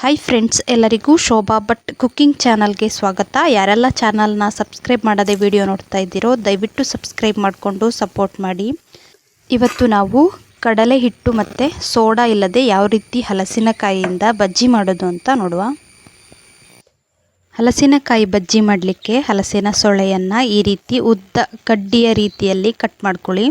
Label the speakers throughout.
Speaker 1: Hi friends, ಎಲ್ಲರಿಗೂ Shobha Bhat cooking ಚಾನಲ್ಗೆ ಸ್ವಾಗತ. ಯಾರೆಲ್ಲ ಚಾನಲ್ನ ಸಬ್ಸ್ಕ್ರೈಬ್ ಮಾಡದೆ ವಿಡಿಯೋ ನೋಡ್ತಾ ಇದ್ದೀರೋ ದಯವಿಟ್ಟು ಸಬ್ಸ್ಕ್ರೈಬ್ ಮಾಡಿಕೊಂಡು ಸಪೋರ್ಟ್ ಮಾಡಿ. ಇವತ್ತು ನಾವು ಕಡಲೆ ಹಿಟ್ಟು ಮತ್ತು ಸೋಡಾ ಇಲ್ಲದೆ ಯಾವ ರೀತಿ ಹಲಸಿನಕಾಯಿಯಿಂದ ಬಜ್ಜಿ ಮಾಡೋದು ಅಂತ ನೋಡುವ. ಹಲಸಿನಕಾಯಿ ಬಜ್ಜಿ ಮಾಡಲಿಕ್ಕೆ ಹಲಸಿನ ಸೊಳೆಯನ್ನು ಈ ರೀತಿ ಉದ್ದ ಕಡ್ಡಿಯ ರೀತಿಯಲ್ಲಿ ಕಟ್ ಮಾಡ್ಕೊಳ್ಳಿ.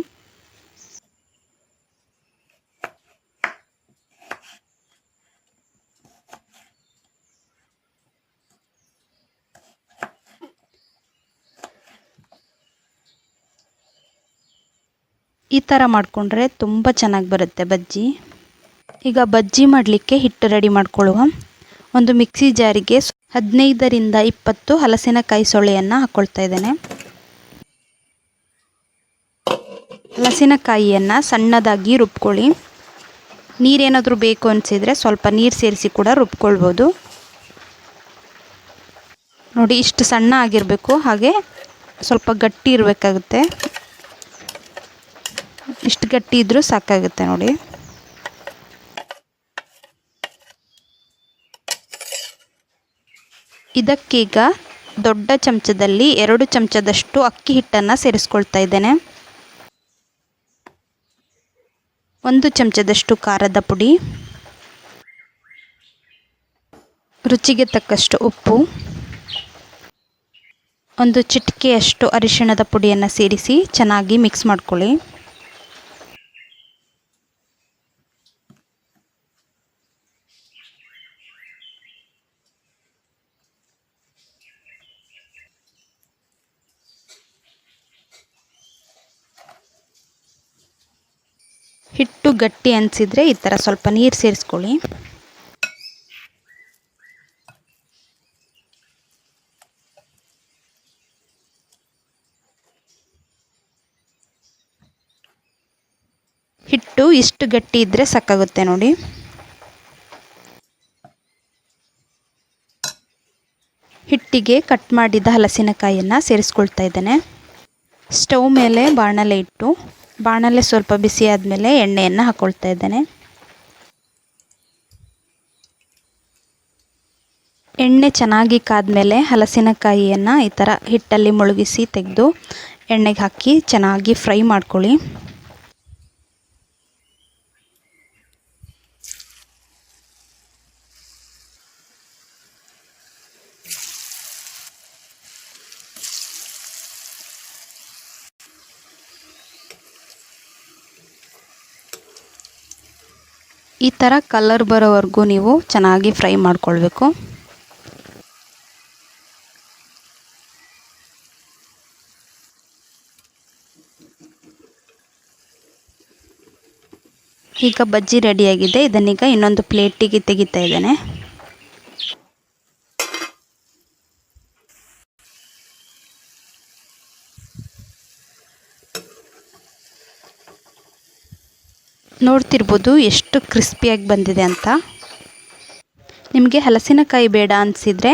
Speaker 1: ಈ ಥರ ಮಾಡಿಕೊಂಡ್ರೆ ತುಂಬ ಚೆನ್ನಾಗಿ ಬರುತ್ತೆ ಬಜ್ಜಿ. ಈಗ ಬಜ್ಜಿ ಮಾಡಲಿಕ್ಕೆ ಹಿಟ್ಟು ರೆಡಿ ಮಾಡ್ಕೊಳ್ಳುವ. ಒಂದು ಮಿಕ್ಸಿ ಜಾರಿಗೆ 15ರಿಂದ 20 ಹಲಸಿನಕಾಯಿ ಸೊಳೆಯನ್ನು ಹಾಕ್ಕೊಳ್ತಾ ಇದ್ದೇನೆ. ಹಲಸಿನಕಾಯಿಯನ್ನು ಸಣ್ಣದಾಗಿ ರುಬ್ಕೊಳ್ಳಿ. ನೀರೇನಾದರೂ ಬೇಕು ಅನಿಸಿದರೆ ಸ್ವಲ್ಪ ನೀರು ಸೇರಿಸಿ ಕೂಡ ರುಬ್ಕೊಳ್ಬೋದು. ನೋಡಿ, ಇಷ್ಟು ಸಣ್ಣ ಆಗಿರಬೇಕು, ಹಾಗೆ ಸ್ವಲ್ಪ ಗಟ್ಟಿ ಇರಬೇಕಾಗುತ್ತೆ. ಇಷ್ಟು ಗಟ್ಟಿ ಇದ್ದರೂ ಸಾಕಾಗುತ್ತೆ ನೋಡಿ. ಇದಕ್ಕೀಗ ದೊಡ್ಡ ಚಮಚದಲ್ಲಿ 2 ಚಮಚದಷ್ಟು ಅಕ್ಕಿ ಹಿಟ್ಟನ್ನು ಸೇರಿಸ್ಕೊಳ್ತಾ ಇದ್ದೇನೆ. 1 ಚಮಚದಷ್ಟು ಖಾರದ ಪುಡಿ, ರುಚಿಗೆ ತಕ್ಕಷ್ಟು ಉಪ್ಪು, 1 ಚಿಟಿಕೆಯಷ್ಟು ಅರಿಶಿಣದ ಪುಡಿಯನ್ನು ಸೇರಿಸಿ ಚೆನ್ನಾಗಿ ಮಿಕ್ಸ್ ಮಾಡ್ಕೊಳ್ಳಿ. ಹಿಟ್ಟು ಗಟ್ಟಿ ಅನಿಸಿದರೆ ಈ ಥರ ಸ್ವಲ್ಪ ನೀರು ಸೇರಿಸ್ಕೊಳ್ಳಿ. ಹಿಟ್ಟು ಇಷ್ಟು ಗಟ್ಟಿ ಇದ್ದರೆ ಸಾಕಾಗುತ್ತೆ ನೋಡಿ. ಹಿಟ್ಟಿಗೆ ಕಟ್ ಮಾಡಿದ ಹಲಸಿನಕಾಯಿಯನ್ನು ಸೇರಿಸ್ಕೊಳ್ತಾ ಇದ್ದೇನೆ. ಸ್ಟವ್ ಮೇಲೆ ಬಾಣಲೆ ಇಟ್ಟು ಬಾಣಲೆ ಸ್ವಲ್ಪ ಬಿಸಿ ಆದಮೇಲೆ ಎಣ್ಣೆಯನ್ನು ಹಾಕ್ಕೊಳ್ತಾ ಇದ್ದೇನೆ. ಎಣ್ಣೆ ಚೆನ್ನಾಗಿ ಕಾದ್ಮೇಲೆ ಹಲಸಿನಕಾಯಿಯನ್ನು ಈ ಥರ ಹಿಟ್ಟಲ್ಲಿ ಮುಳುಗಿಸಿ ತೆಗೆದು ಎಣ್ಣೆಗೆ ಹಾಕಿ ಚೆನ್ನಾಗಿ ಫ್ರೈ ಮಾಡ್ಕೊಳ್ಳಿ. ಈ ಥರ ಕಲರ್ ಬರೋವರೆಗೂ ನೀವು ಚೆನ್ನಾಗಿ ಫ್ರೈ ಮಾಡ್ಕೊಳ್ಬೇಕು. ಈಗ ಬಜ್ಜಿ ರೆಡಿಯಾಗಿದೆ. ಇದನ್ನೀಗ ಇನ್ನೊಂದು ಪ್ಲೇಟಿಗೆ ತೆಗಿತಾ ಇದ್ದೇನೆ. ನೋಡ್ತಿರ್ಬೋದು ಎಷ್ಟು ಕ್ರಿಸ್ಪಿಯಾಗಿ ಬಂದಿದೆ ಅಂತ. ನಿಮಗೆ ಹಲಸಿನಕಾಯಿ ಬೇಡ ಅನಿಸಿದರೆ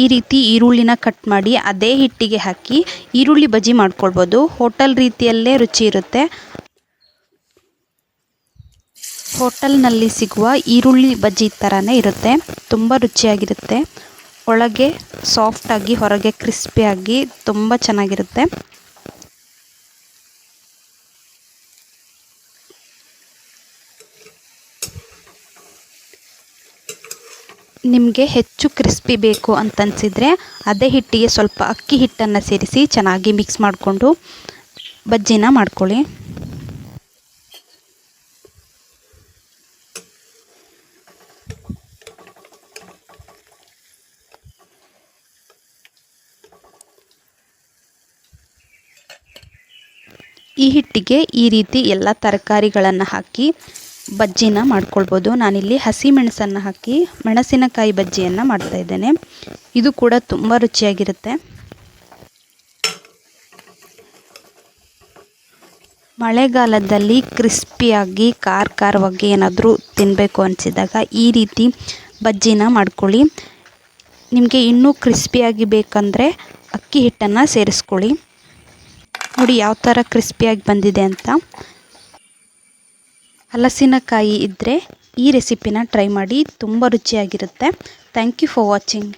Speaker 1: ಈ ರೀತಿ ಈರುಳ್ಳಿನ ಕಟ್ ಮಾಡಿ ಅದೇ ಹಿಟ್ಟಿಗೆ ಹಾಕಿ ಈರುಳ್ಳಿ ಬಜ್ಜಿ ಮಾಡ್ಕೊಳ್ಬೋದು. ಹೋಟೆಲ್ ರೀತಿಯಲ್ಲೇ ರುಚಿ ಇರುತ್ತೆ. ಹೋಟೆಲ್ನಲ್ಲಿ ಸಿಗುವ ಈರುಳ್ಳಿ ಬಜ್ಜಿ ಥರನೇ ಇರುತ್ತೆ. ತುಂಬ ರುಚಿಯಾಗಿರುತ್ತೆ. ಒಳಗೆ ಸಾಫ್ಟಾಗಿ ಹೊರಗೆ ಕ್ರಿಸ್ಪಿಯಾಗಿ ತುಂಬ ಚೆನ್ನಾಗಿರುತ್ತೆ. ನಿಮಗೆ ಹೆಚ್ಚು ಕ್ರಿಸ್ಪಿ ಬೇಕು ಅಂತನಿಸಿದರೆ ಅದೇ ಹಿಟ್ಟಿಗೆ ಸ್ವಲ್ಪ ಅಕ್ಕಿ ಹಿಟ್ಟನ್ನು ಸೇರಿಸಿ ಚೆನ್ನಾಗಿ ಮಿಕ್ಸ್ ಮಾಡಿಕೊಂಡು ಬಜ್ಜಿನ ಮಾಡ್ಕೊಳ್ಳಿ. ಈ ಹಿಟ್ಟಿಗೆ ಈ ರೀತಿ ಎಲ್ಲ ತರಕಾರಿಗಳನ್ನು ಹಾಕಿ ಬಜ್ಜಿನ ಮಾಡ್ಕೊಳ್ಬೋದು. ನಾನಿಲ್ಲಿ ಹಸಿ ಮೆಣಸನ್ನು ಹಾಕಿ ಮೆಣಸಿನಕಾಯಿ ಬಜ್ಜಿಯನ್ನು ಮಾಡ್ತಾ ಇದ್ದೇನೆ. ಇದು ಕೂಡ ತುಂಬ ರುಚಿಯಾಗಿರುತ್ತೆ. ಮಳೆಗಾಲದಲ್ಲಿ ಕ್ರಿಸ್ಪಿಯಾಗಿ ಖಾರವಾಗಿ ಏನಾದರೂ ತಿನ್ನಬೇಕು ಅನಿಸಿದಾಗ ಈ ರೀತಿ ಬಜ್ಜಿನ ಮಾಡ್ಕೊಳ್ಳಿ. ನಿಮಗೆ ಇನ್ನೂ ಕ್ರಿಸ್ಪಿಯಾಗಿ ಬೇಕಂದರೆ ಅಕ್ಕಿ ಹಿಟ್ಟನ್ನು ಸೇರಿಸ್ಕೊಳ್ಳಿ. ನೋಡಿ ಯಾವ ಥರ ಕ್ರಿಸ್ಪಿಯಾಗಿ ಬಂದಿದೆ ಅಂತ. ಹಲಸಿನಕಾಯಿ ಇದ್ದರೆ ಈ ರೆಸಿಪಿನ ಟ್ರೈ ಮಾಡಿ, ತುಂಬ ರುಚಿಯಾಗಿರುತ್ತೆ. Thank you for watching.